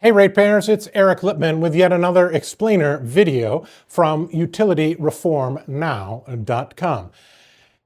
Hey ratepayers, it's Eric Lippman with yet another explainer video from utilityreformnow.com.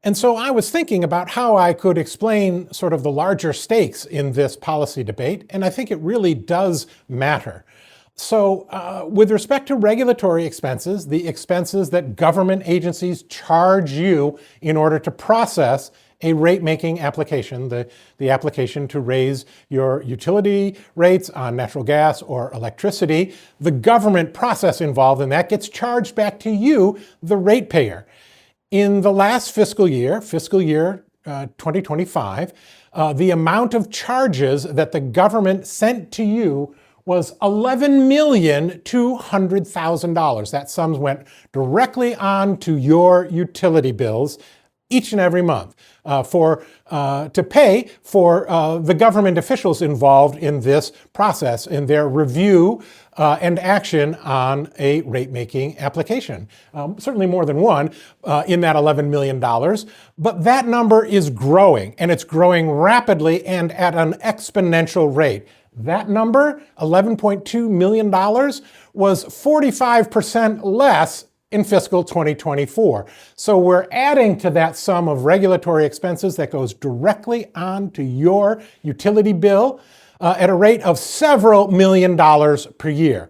And so I was thinking about how I could explain sort of the larger stakes in this policy debate, and I think it really does matter. So with respect to regulatory expenses, the expenses that government agencies charge you in order to process a rate-making application, the application to raise your utility rates on natural gas or electricity, the government process involved in that gets charged back to you, the ratepayer. In the last fiscal year 2025, the amount of charges that the government sent to you was $11,200,000. That sum went directly on to your utility bills each and every month to pay for the government officials involved in this process, in their review and action on a rate-making application. Certainly more than one in that $11 million, but that number is growing, and it's growing rapidly and at an exponential rate. That number, $11.2 million, was 45% less in fiscal 2024. So we're adding to that sum of regulatory expenses that goes directly onto your utility bill at a rate of several million dollars per year.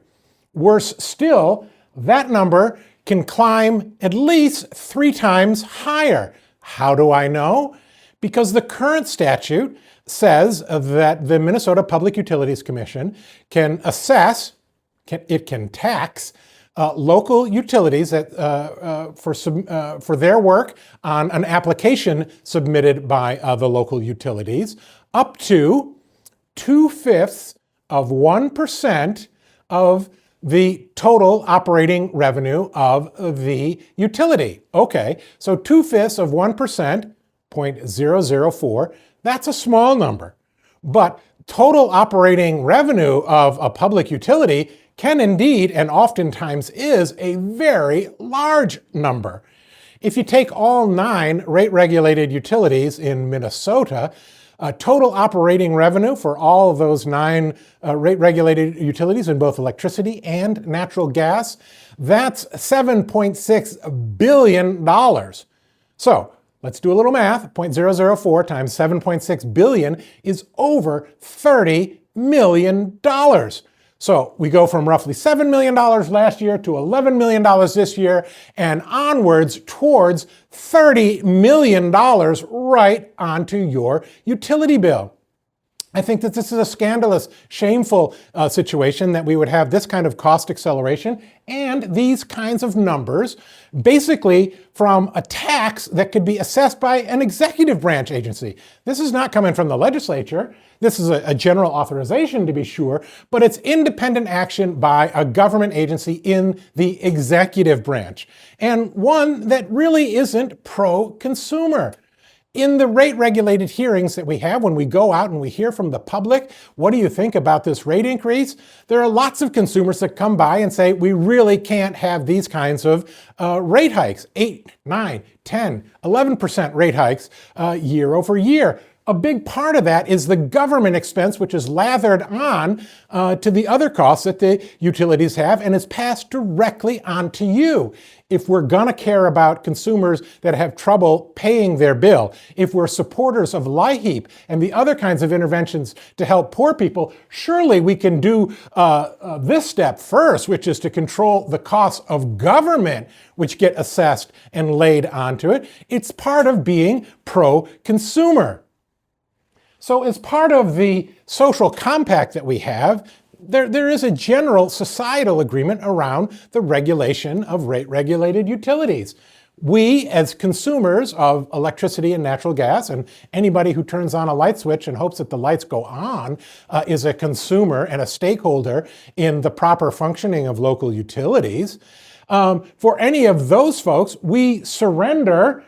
Worse still, that number can climb at least 3 times higher. How do I know? Because the current statute says that the Minnesota Public Utilities Commission can assess, it can tax local utilities for their work on an application submitted by the local utilities up to 2/5 of 1% of the total operating revenue of the utility. Okay, so 2/5 of 1%, 0.004, that's a small number. But total operating revenue of a public utility can indeed, and oftentimes is, a very large number. If you take all 9 rate-regulated utilities in Minnesota, total operating revenue for all of those 9 rate-regulated utilities in both electricity and natural gas, that's $7.6 billion. So let's do a little math. 0.004 times 7.6 billion is over $30 million. So we go from roughly $7 million last year to $11 million this year and onwards towards $30 million right onto your utility bill. I think that this is a scandalous, shameful situation that we would have this kind of cost acceleration and these kinds of numbers basically from a tax that could be assessed by an executive branch agency. This is not coming from the legislature. This is a general authorization, to be sure, but it's independent action by a government agency in the executive branch, and one that really isn't pro-consumer. In the rate-regulated hearings that we have, when we go out and we hear from the public, what do you think about this rate increase? There are lots of consumers that come by and say, we really can't have these kinds of rate hikes, 8, 9, 10, 11% rate hikes year over year. A big part of that is the government expense, which is lathered on to the other costs that the utilities have and is passed directly on to you. If we're going to care about consumers that have trouble paying their bill, if we're supporters of LIHEAP and the other kinds of interventions to help poor people, surely we can do this step first, which is to control the costs of government, which get assessed and laid onto it. It's part of being pro-consumer. So as part of the social compact that we have, there is a general societal agreement around the regulation of rate-regulated utilities. We, as consumers of electricity and natural gas, and anybody who turns on a light switch and hopes that the lights go on, is a consumer and a stakeholder in the proper functioning of local utilities. For any of those folks, we surrender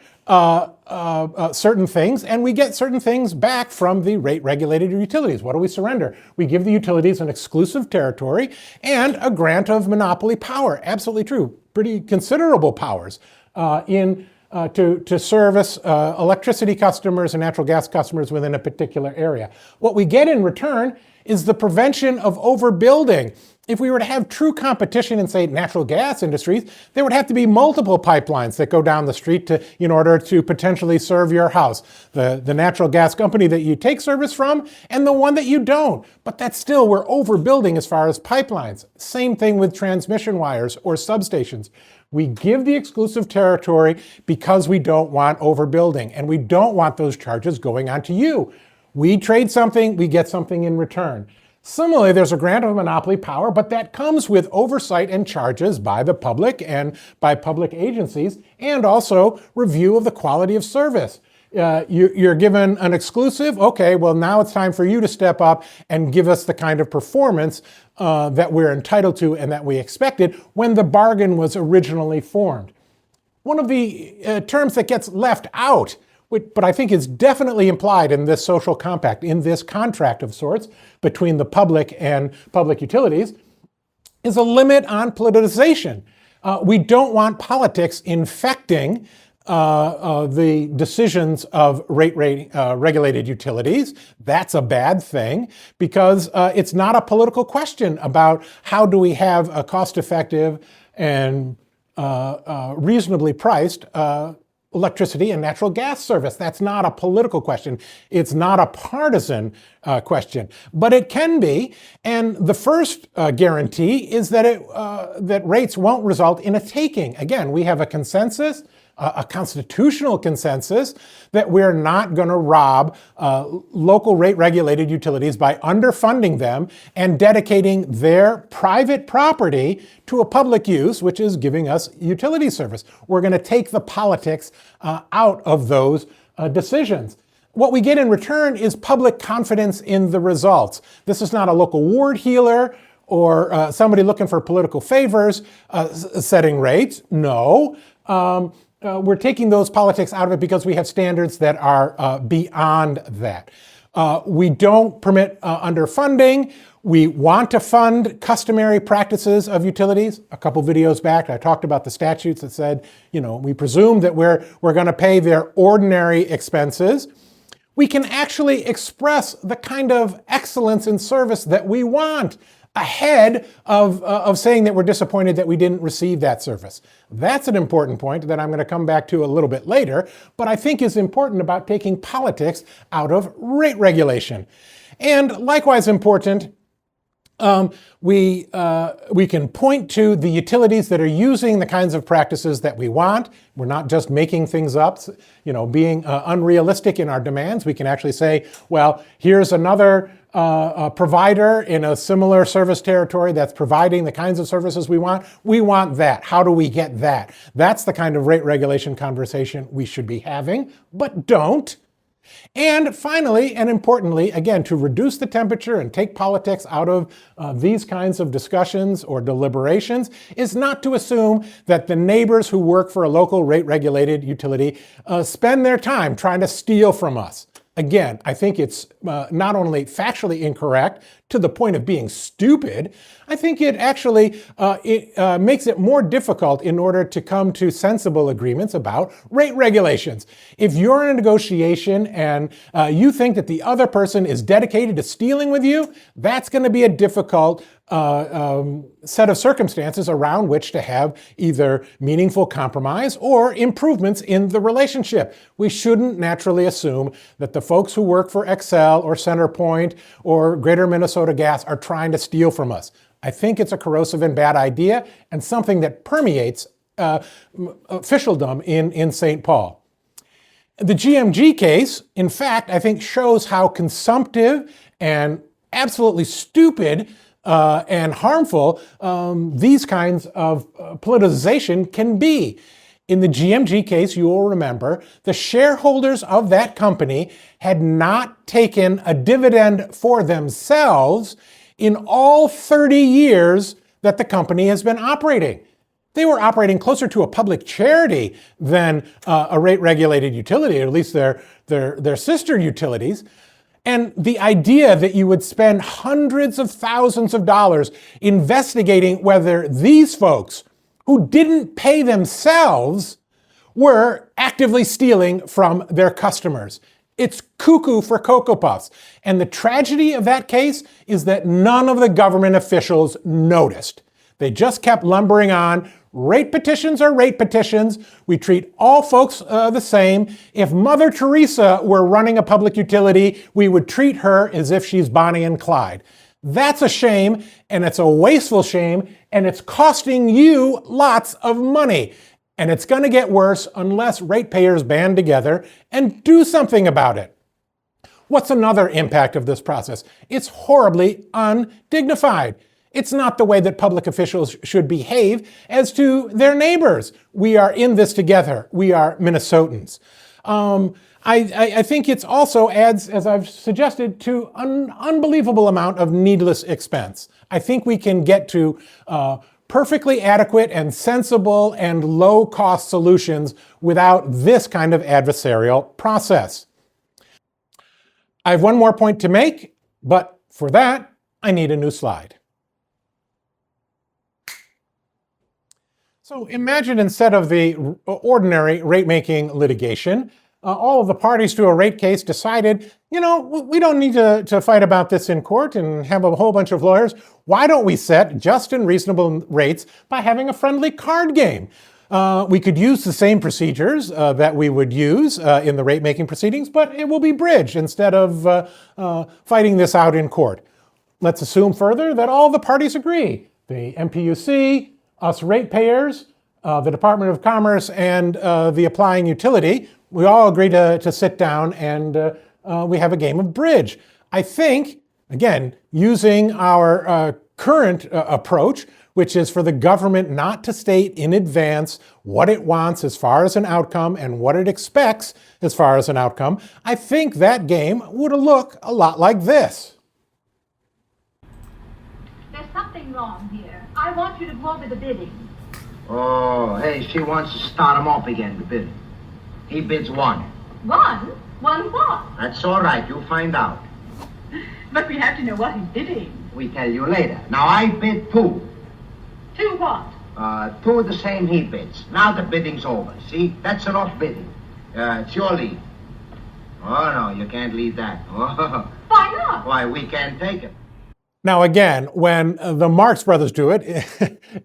certain things, and we get certain things back from the rate-regulated utilities. What do we surrender? We give the utilities an exclusive territory and a grant of monopoly power. Absolutely true. Pretty considerable powers to service electricity customers and natural gas customers within a particular area. What we get in return is the prevention of overbuilding. If we were to have true competition in, say, natural gas industries, there would have to be multiple pipelines that go down the street in order to potentially serve your house. The natural gas company that you take service from and the one that you don't. But that's still, we're overbuilding as far as pipelines. Same thing with transmission wires or substations. We give the exclusive territory because we don't want overbuilding, and we don't want those charges going on to you. We trade something, we get something in return. Similarly, there's a grant of monopoly power, but that comes with oversight and charges by the public and by public agencies, and also review of the quality of service. You're given an exclusive, okay, well now it's time for you to step up and give us the kind of performance that we're entitled to and that we expected when the bargain was originally formed. One of the terms that gets left out, but I think is definitely implied in this social compact, in this contract of sorts between the public and public utilities, is a limit on politicization. We don't want politics infecting the decisions of regulated utilities. That's a bad thing because it's not a political question about how do we have a cost-effective and reasonably priced electricity and natural gas service. That's not a political question. It's not a partisan question, but it can be. And the first guarantee is that that rates won't result in a taking. Again, we have a consensus, a constitutional consensus, that we're not going to rob local rate-regulated utilities by underfunding them and dedicating their private property to a public use, which is giving us utility service. We're going to take the politics out of those decisions. What we get in return is public confidence in the results. This is not a local ward healer or somebody looking for political favors setting rates. No. We're taking those politics out of it because we have standards that are beyond that. We don't permit underfunding. We want to fund customary practices of utilities. A couple videos back, I talked about the statutes that said, we presume that we're going to pay their ordinary expenses. We can actually express the kind of excellence in service that we want ahead of saying that we're disappointed that we didn't receive that service. That's an important point that I'm going to come back to a little bit later, but I think is important about taking politics out of rate regulation. And likewise important, we can point to the utilities that are using the kinds of practices that we want. We're not just making things up, being unrealistic in our demands. We can actually say, well, here's another provider in a similar service territory that's providing the kinds of services we want. We want that. How do we get that? That's the kind of rate regulation conversation we should be having, but don't. And finally, and importantly, again, to reduce the temperature and take politics out of these kinds of discussions or deliberations is not to assume that the neighbors who work for a local rate-regulated utility spend their time trying to steal from us. Again, I think it's not only factually incorrect to the point of being stupid, I think it actually makes it more difficult in order to come to sensible agreements about rate regulations. If you're in a negotiation and you think that the other person is dedicated to stealing with you, that's going to be a difficult set of circumstances around which to have either meaningful compromise or improvements in the relationship. We shouldn't naturally assume that the folks who work for Xcel or CenterPoint or Greater Minnesota Gas are trying to steal from us. I think it's a corrosive and bad idea and something that permeates officialdom in St. Paul. The GMG case, in fact, I think shows how consumptive and absolutely stupid and harmful these kinds of politicization can be. In the GMG case, you will remember, the shareholders of that company had not taken a dividend for themselves in all 30 years that the company has been operating. They were operating closer to a public charity than a rate-regulated utility, or at least their sister utilities. And the idea that you would spend hundreds of thousands of dollars investigating whether these folks who didn't pay themselves were actively stealing from their customers It's cuckoo for Cocoa Puffs. And the tragedy of that case is that none of the government officials noticed. They just kept lumbering on. Rate petitions are rate petitions. We treat all folks the same. If Mother Teresa were running a public utility, we would treat her as if she's Bonnie and Clyde. That's a shame, and it's a wasteful shame, and it's costing you lots of money. And it's going to get worse unless ratepayers band together and do something about it. What's another impact of this process? It's horribly undignified. It's not the way that public officials should behave as to their neighbors. We are in this together. We are Minnesotans. I think it also adds, as I've suggested, to an unbelievable amount of needless expense. I think we can get to perfectly adequate and sensible and low-cost solutions without this kind of adversarial process. I have one more point to make, but for that, I need a new slide. So imagine instead of the ordinary rate-making litigation, all of the parties to a rate case decided, you know, we don't need to fight about this in court and have a whole bunch of lawyers. Why don't we set just and reasonable rates by having a friendly card game? We could use the same procedures that we would use in the rate-making proceedings, but it will be bridged instead of fighting this out in court. Let's assume further that all the parties agree. The MPUC, us ratepayers, the Department of Commerce, and the applying utility, we all agree to sit down and we have a game of bridge. I think, again, using our current approach, which is for the government not to state in advance what it wants as far as an outcome and what it expects as far as an outcome, I think that game would look a lot like this. There's something wrong here. I want you to go over the bidding. Oh, hey, she wants to start him off again, the bidding. He bids one. One? One what? That's all right, you'll find out. But we have to know what he's bidding. We tell you later. Now, I bid two. Two what? Two of the same he bids. Now the bidding's over. See, that's enough bidding. It's your lead. Oh, no, you can't lead that. Why not? Why, we can't take it. Now again, when the Marx Brothers do it,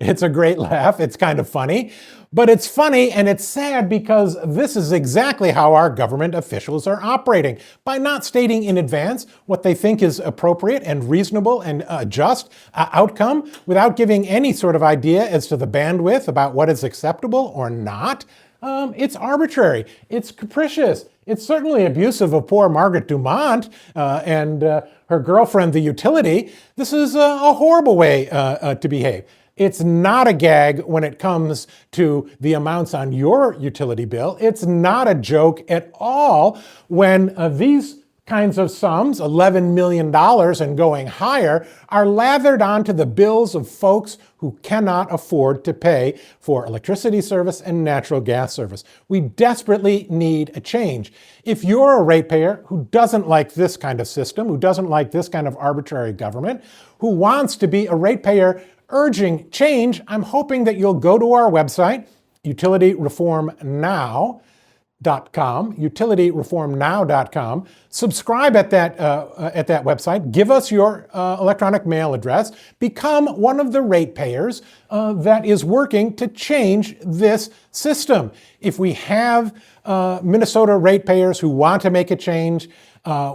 it's a great laugh. It's kind of funny. But it's funny and it's sad because this is exactly how our government officials are operating. By not stating in advance what they think is appropriate and reasonable and just outcome, without giving any sort of idea as to the bandwidth about what is acceptable or not, it's arbitrary. It's capricious. It's certainly abusive of poor Margaret Dumont and her girlfriend, the utility. This is a horrible way to behave. It's not a gag when it comes to the amounts on your utility bill. It's not a joke at all when these kinds of sums, $11 million and going higher, are lathered onto the bills of folks who cannot afford to pay for electricity service and natural gas service. We desperately need a change. If you're a ratepayer who doesn't like this kind of system, who doesn't like this kind of arbitrary government, who wants to be a ratepayer urging change, I'm hoping that you'll go to our website, utilityreformnow.com, utilityreformnow.com, subscribe at that website, give us your electronic mail address, become one of the ratepayers that is working to change this system. If we have Minnesota ratepayers who want to make a change,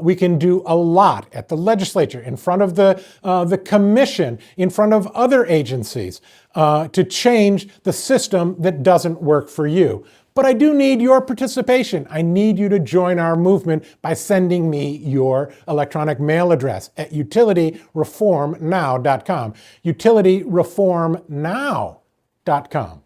we can do a lot at the legislature, in front of the commission, in front of other agencies, to change the system that doesn't work for you. But I do need your participation. I need you to join our movement by sending me your electronic mail address at utilityreformnow.com. utilityreformnow.com.